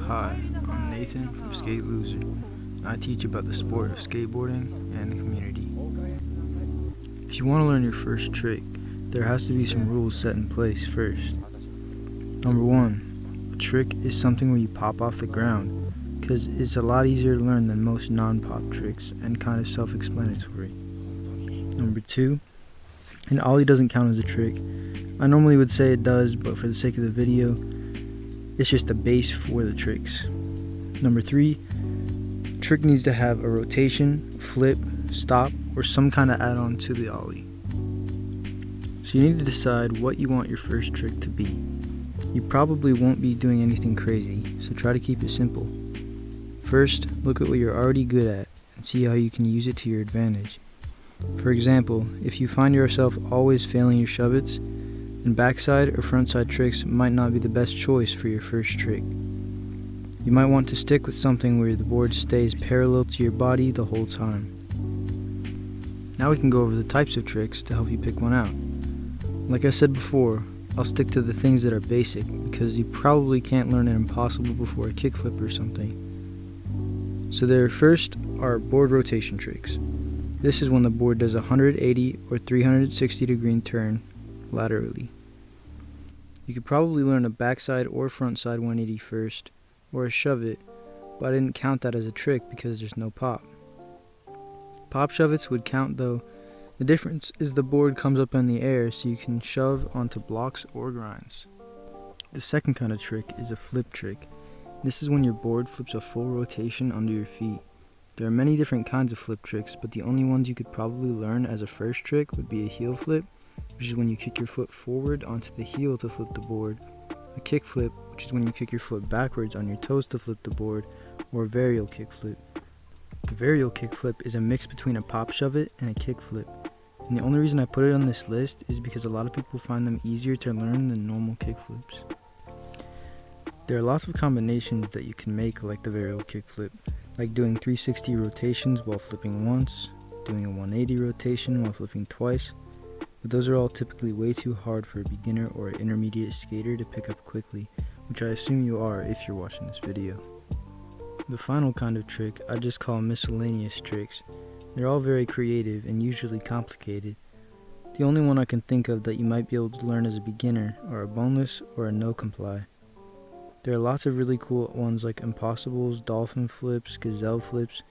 Hi, I'm Nathan from Skate Loser. I teach about the sport of skateboarding and the community. If you want to learn your first trick, there has to be some rules set in place first. Number 1, a trick is something where you pop off the ground, because it's a lot easier to learn than most non-pop tricks and kind of self-explanatory. Number 2, an ollie doesn't count as a trick. I normally would say it does, but for the sake of the video, it's just a base for the tricks. Number 3, trick needs to have a rotation, flip, stop, or some kind of add-on to the ollie. So you need to decide what you want your first trick to be. You probably won't be doing anything crazy, so try to keep it simple. First, look at what you're already good at and see how you can use it to your advantage. For example, if you find yourself always failing your shove-its, then backside or frontside tricks might not be the best choice for your first trick. You might want to stick with something where the board stays parallel to your body the whole time. Now we can go over the types of tricks to help you pick one out. Like I said before, I'll stick to the things that are basic because you probably can't learn an impossible before a kickflip or something. So there first are board rotation tricks. This is when the board does a 180 or 360 degree turn laterally. You could probably learn a backside or frontside 180 first, or a shove it, but I didn't count that as a trick because there's no pop. Pop shove-its would count though. The difference is the board comes up in the air so you can shove onto blocks or grinds. The second kind of trick is a flip trick. This is when your board flips a full rotation under your feet. There are many different kinds of flip tricks, but the only ones you could probably learn as a first trick would be a heel flip, which is when you kick your foot forward onto the heel to flip the board, a kick flip, which is when you kick your foot backwards on your toes to flip the board, or a varial kick flip. The varial kick flip is a mix between a pop shove-it and a kick flip, and the only reason I put it on this list is because a lot of people find them easier to learn than normal kick flips. There are lots of combinations that you can make like the varial kick flip, like doing 360 rotations while flipping once, doing a 180 rotation while flipping twice, but those are all typically way too hard for a beginner or an intermediate skater to pick up quickly, which I assume you are if you're watching this video. The final kind of trick I just call miscellaneous tricks. They're all very creative and usually complicated. The only one I can think of that you might be able to learn as a beginner are a boneless or a no comply. There are lots of really cool ones like impossibles, dolphin flips, gazelle flips,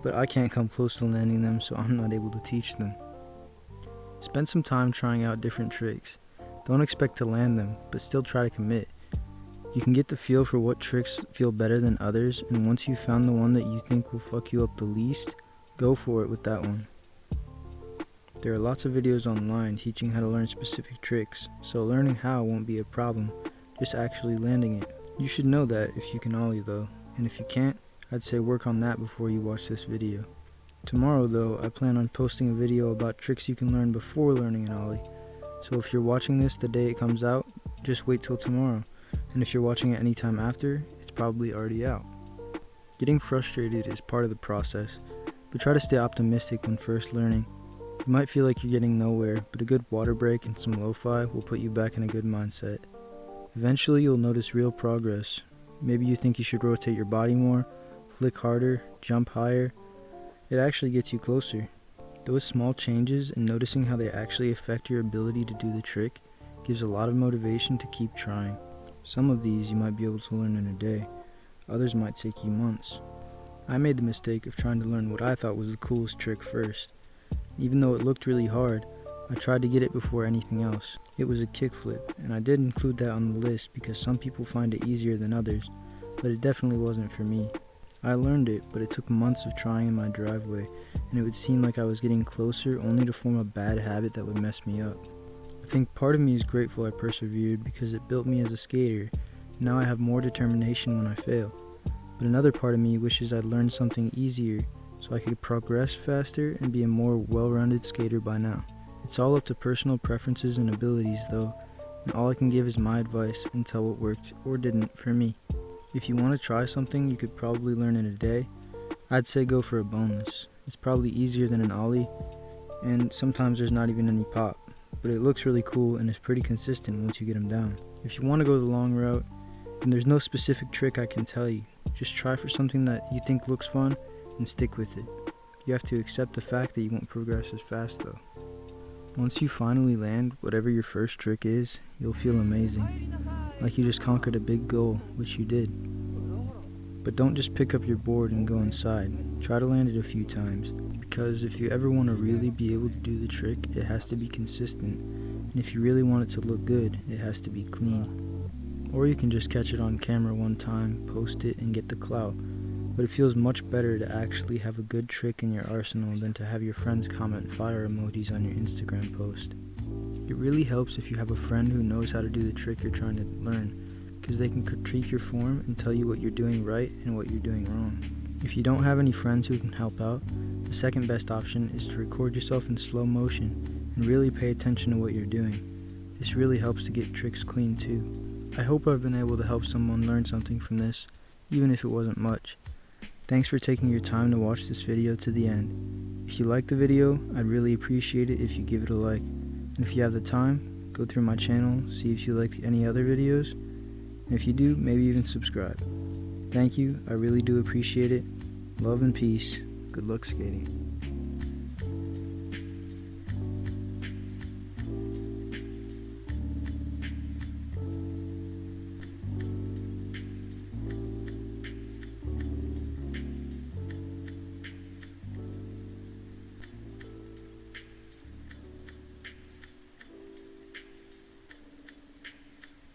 but I can't come close to landing them, so I'm not able to teach them. Spend some time trying out different tricks. Don't expect to land them, but still try to commit. You can get the feel for what tricks feel better than others, and once you've found the one that you think will fuck you up the least, go for it with that one. There are lots of videos online teaching how to learn specific tricks, so learning how won't be a problem, just actually landing it. You should know that if you can ollie though, and if you can't, I'd say work on that before you watch this video. Tomorrow though, I plan on posting a video about tricks you can learn before learning an ollie, so if you're watching this the day it comes out, just wait till tomorrow, and if you're watching it anytime after, it's probably already out. Getting frustrated is part of the process, but try to stay optimistic when first learning. You might feel like you're getting nowhere, but a good water break and some lo-fi will put you back in a good mindset. Eventually you'll notice real progress. Maybe you think you should rotate your body more, flick harder, jump higher. It actually gets you closer. Those small changes and noticing how they actually affect your ability to do the trick gives a lot of motivation to keep trying. Some of these you might be able to learn in a day, others might take you months. I made the mistake of trying to learn what I thought was the coolest trick first. Even though it looked really hard, I tried to get it before anything else. It was a kickflip, and I did include that on the list because some people find it easier than others, but it definitely wasn't for me. I learned it, but it took months of trying in my driveway, and it would seem like I was getting closer only to form a bad habit that would mess me up. I think part of me is grateful I persevered because it built me as a skater. Now I have more determination when I fail. But another part of me wishes I'd learned something easier so I could progress faster and be a more well-rounded skater by now. It's all up to personal preferences and abilities though, and all I can give is my advice and tell what worked or didn't for me. If you want to try something you could probably learn in a day, I'd say go for a boneless. It's probably easier than an ollie, and sometimes there's not even any pop, but it looks really cool and is pretty consistent once you get them down. If you want to go the long route, And there's no specific trick I can tell you. Just try for something that you think looks fun and stick with it. You have to accept the fact that you won't progress as fast though. Once you finally land whatever your first trick is, you'll feel amazing, like you just conquered a big goal, which you did. But don't just pick up your board and go inside. Try to land it a few times, because if you ever want to really be able to do the trick, it has to be consistent, and if you really want it to look good, it has to be clean. Or you can just catch it on camera one time, post it, and get the clout. But it feels much better to actually have a good trick in your arsenal than to have your friends comment fire emojis on your Instagram post. It really helps if you have a friend who knows how to do the trick you're trying to learn, because they can critique your form and tell you what you're doing right and what you're doing wrong. If you don't have any friends who can help out, the second best option is to record yourself in slow motion and really pay attention to what you're doing. This really helps to get tricks clean too. I hope I've been able to help someone learn something from this, even if it wasn't much. Thanks for taking your time to watch this video to the end. If you liked the video, I'd really appreciate it if you give it a like. And if you have the time, go through my channel, see if you like any other videos. And if you do, maybe even subscribe. Thank you, I really do appreciate it. Love and peace. Good luck skating.